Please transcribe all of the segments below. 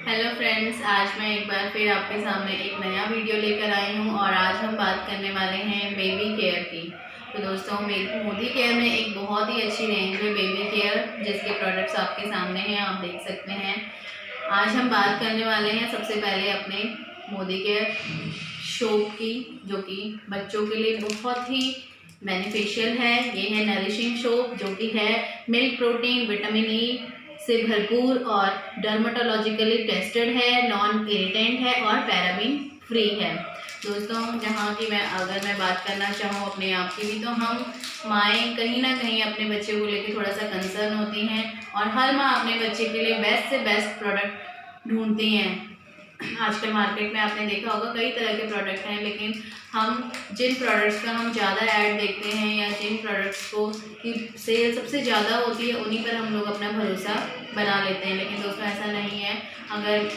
Hello friends, आज मैं एक बार फिर आपके सामने एक नया वीडियो लेकर आई हूँ और आज हम बात करने वाले हैं बेबी केयर की। तो दोस्तों, मोदी केयर में एक बहुत ही अच्छी रेंज है बेबी केयर, जिसके प्रोडक्ट्स आपके सामने हैं, आप देख सकते हैं। आज हम बात करने वाले हैं सबसे पहले अपने मोदी केयर सोप की, जो कि बच्चों के लिए बहुत ही बेनिफिशियल है। ये है नरिशिंग सोप, जो कि है मिल्क प्रोटीन, विटामिन ई से भरपूर और डर्माटोलॉजिकली टेस्टेड है, नॉन इरिटेंट है और पैराबीन फ्री है। दोस्तों, जहाँ की अगर मैं बात करना चाहूँ अपने आप की भी, तो हम माएँ कहीं ना कहीं अपने बच्चे को लेकर थोड़ा सा कंसर्न होती हैं और हर माँ अपने बच्चे के लिए बेस्ट से बेस्ट प्रोडक्ट ढूंढती हैं। आजकल मार्केट में आपने देखा होगा कई तरह के प्रोडक्ट हैं, लेकिन हम जिन प्रोडक्ट्स का हम ज़्यादा ऐड देखते हैं या जिन प्रोडक्ट्स को की सेल सबसे ज़्यादा होती है, उन्हीं पर हम लोग अपना भरोसा बना लेते हैं। लेकिन दोस्तों, ऐसा नहीं है। अगर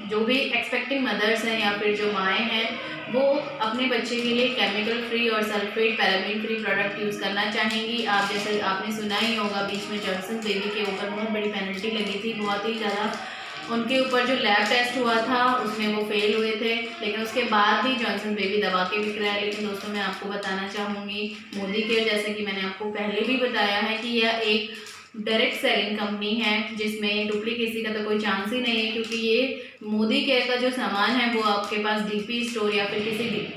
जो भी एक्सपेक्टिंग मदर्स हैं या फिर जो माएँ हैं, वो अपने बच्चे के लिए केमिकल फ्री और sulphate paraben free product use करना चाहेंगी। आप जैसे आपने सुना ही होगा, बीच में जॉनसन बेबी के ऊपर बहुत बड़ी पेनल्टी लगी थी, बहुत ही ज़्यादा। उनके ऊपर जो लैब टेस्ट हुआ था उसमें वो फेल हुए थे, लेकिन उसके बाद भी जॉनसन बेबी दबा के बिक रहा है। लेकिन दोस्तों, मैं आपको बताना चाहूँगी, मोदी केयर, जैसे कि मैंने आपको पहले भी बताया है, कि यह एक डायरेक्ट सेलिंग कंपनी है, जिसमें डुप्लीकेसी का तो कोई चांस ही नहीं है, क्योंकि ये मोदी केयर का जो सामान है वो आपके पास डीपी स्टोर या फिर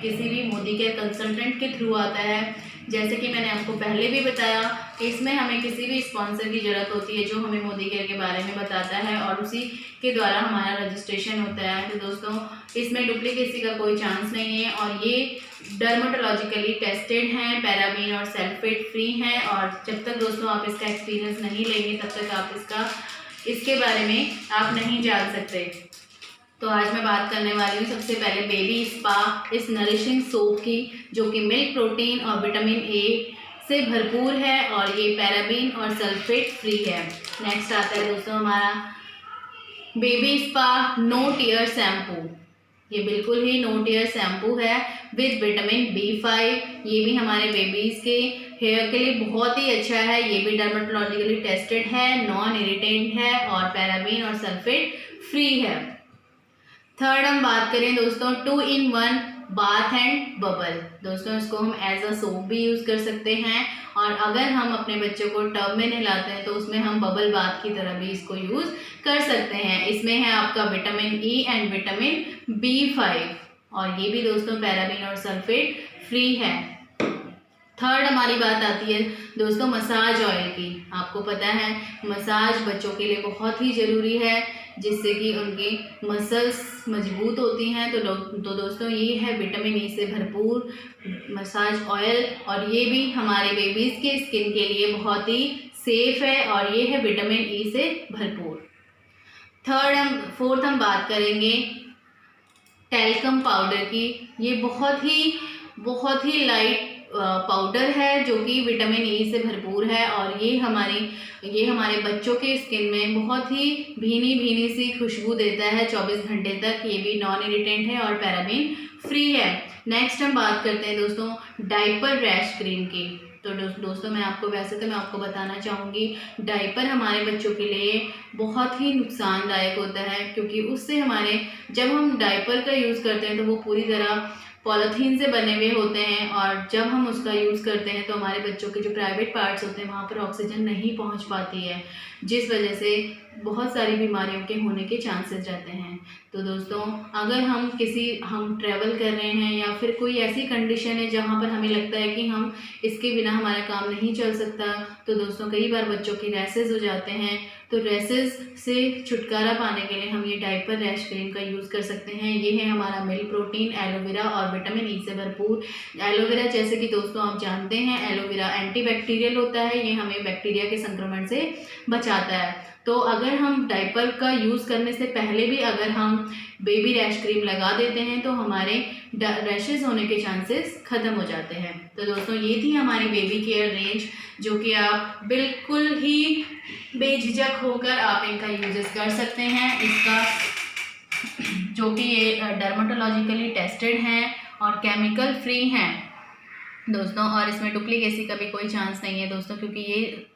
किसी भी मोदी केयर कंसल्टेंट के थ्रू आता है। जैसे कि मैंने आपको पहले भी बताया, इसमें हमें किसी भी स्पॉन्सर की ज़रूरत होती है जो हमें मोदी केयर के बारे में बताता है और उसी के द्वारा हमारा रजिस्ट्रेशन होता है। तो दोस्तों, इसमें डुप्लीकेसी का कोई चांस नहीं है और ये डर्माटोलॉजिकली टेस्टेड हैं, पैराबीन और सल्फेट फ्री हैं। और जब तक दोस्तों आप इसका एक्सपीरियंस नहीं लेंगे, तब तक आप इसके बारे में आप नहीं जान सकते। तो आज मैं बात करने वाली हूँ सबसे पहले बेबी स्पा इस नरिशिंग सोप की, जो कि मिल्क प्रोटीन और विटामिन ए से भरपूर है और ये पैराबीन और सल्फेट फ्री है। नेक्स्ट आता है दोस्तों हमारा baby spa no tear shampoo. ये बिल्कुल ही नो टीयर शैम्पू है विद विटामिन B5। ये भी हमारे बेबीज़ के हेयर के लिए बहुत ही अच्छा है। ये भी डर्माटोलॉजिकली टेस्टेड है, नॉन इरिटेंट है और पैराबीन और सल्फेट फ्री है। थर्ड हम बात करें दोस्तों 2-in-1 बाथ एंड बबल। दोस्तों, इसको हम एज अ सोप भी यूज़ कर सकते हैं और अगर हम अपने बच्चों को टब में नहलाते हैं तो उसमें हम बबल बाथ की तरह भी इसको यूज़ कर सकते हैं। इसमें है आपका vitamin E and vitamin B5 और ये भी दोस्तों पैराबीन और सल्फेट फ्री है। थर्ड हमारी बात आती है दोस्तों मसाज ऑयल की। आपको पता है मसाज बच्चों के लिए बहुत ही ज़रूरी है, जिससे कि उनकी मसल्स मजबूत होती हैं। तो दोस्तों, ये है विटामिन ई से भरपूर मसाज ऑयल और ये भी हमारे बेबीज़ के स्किन के लिए बहुत ही सेफ है और ये है विटामिन ई से भरपूर। फोर्थ हम बात करेंगे टैल्कम पाउडर की। ये बहुत ही लाइट पाउडर है, जो कि विटामिन ई से भरपूर है और ये हमारे बच्चों के स्किन में बहुत ही भीनी सी खुशबू देता है 24 घंटे तक। ये भी नॉन इरिटेंट है और पैराबीन फ्री है। नेक्स्ट हम बात करते हैं दोस्तों डायपर रैश क्रीम की। तो दोस्तों, मैं आपको बताना चाहूँगी, डायपर हमारे बच्चों के लिए बहुत ही नुकसानदायक होता है, क्योंकि उससे जब हम डायपर का यूज़ करते हैं तो वो पूरी तरह पॉलीथीन से बने हुए होते हैं और जब हम उसका यूज़ करते हैं तो हमारे बच्चों के जो प्राइवेट पार्ट्स होते हैं वहाँ पर ऑक्सीजन नहीं पहुँच पाती है, जिस वजह से बहुत सारी बीमारियों के होने के चांसेस रहते हैं। तो दोस्तों, अगर हम ट्रैवल कर रहे हैं या फिर कोई ऐसी कंडीशन है जहाँ पर हमें लगता है कि हम इसके बिना हमारा काम नहीं चल सकता, तो दोस्तों कई बार बच्चों के रैसेस हो जाते हैं। तो रैसेस से छुटकारा पाने के लिए हम ये डायपर रैश क्रीम का यूज़ कर सकते हैं। ये है हमारा मिल्क प्रोटीन, एलोवेरा और विटामिन ई से भरपूर। एलोवेरा, जैसे कि दोस्तों आप जानते हैं, एलोवेरा एंटीबैक्टीरियल होता है। ये हमें बैक्टीरिया के संक्रमण से बचाता है। तो अगर हम डायपर का यूज़ करने से पहले भी अगर हम बेबी रैश क्रीम लगा देते हैं तो हमारे रैशेस होने के चांसेस ख़त्म हो जाते हैं। तो दोस्तों, ये थी हमारी बेबी केयर रेंज, जो कि आप बिल्कुल ही बेझिझक होकर आप इनका यूजेस कर सकते हैं। जो कि ये डर्माटोलॉजिकली टेस्टेड हैं और केमिकल फ्री हैं दोस्तों, और इसमें डुप्लीकेसी का भी कोई चांस नहीं है दोस्तों, क्योंकि ये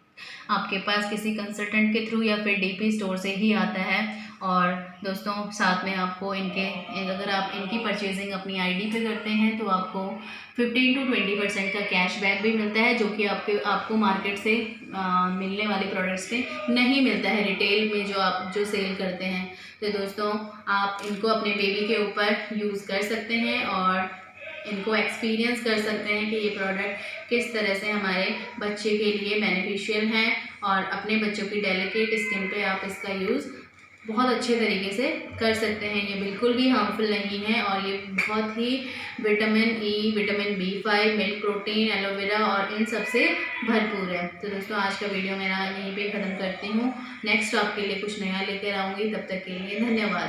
आपके पास किसी कंसल्टेंट के थ्रू या फिर डीपी स्टोर से ही आता है। और दोस्तों साथ में आपको इनके, अगर आप इनकी परचेजिंग अपनी आईडी पे करते हैं तो आपको 15 to 20% का कैशबैक भी मिलता है, जो कि आपको मार्केट से मिलने वाले प्रोडक्ट्स पे नहीं मिलता है, रिटेल में जो सेल करते हैं। तो दोस्तों आप इनको अपने बेबी के ऊपर यूज़ कर सकते हैं और इनको एक्सपीरियंस कर सकते हैं कि ये प्रोडक्ट किस तरह से हमारे बच्चे के लिए बेनिफिशियल हैं, और अपने बच्चों की डेलिकेट स्किन पे आप इसका यूज़ बहुत अच्छे तरीके से कर सकते हैं। ये बिल्कुल भी हार्मफुल नहीं है और ये बहुत ही vitamin E, vitamin B5, milk protein, aloe vera और इन सब से भरपूर है। तो दोस्तों आज का वीडियो मेरा यहीं पे ख़त्म करती हूँ। नेक्स्ट आपके लिए कुछ नया लेकर आऊँगी, तब तक के लिए धन्यवाद।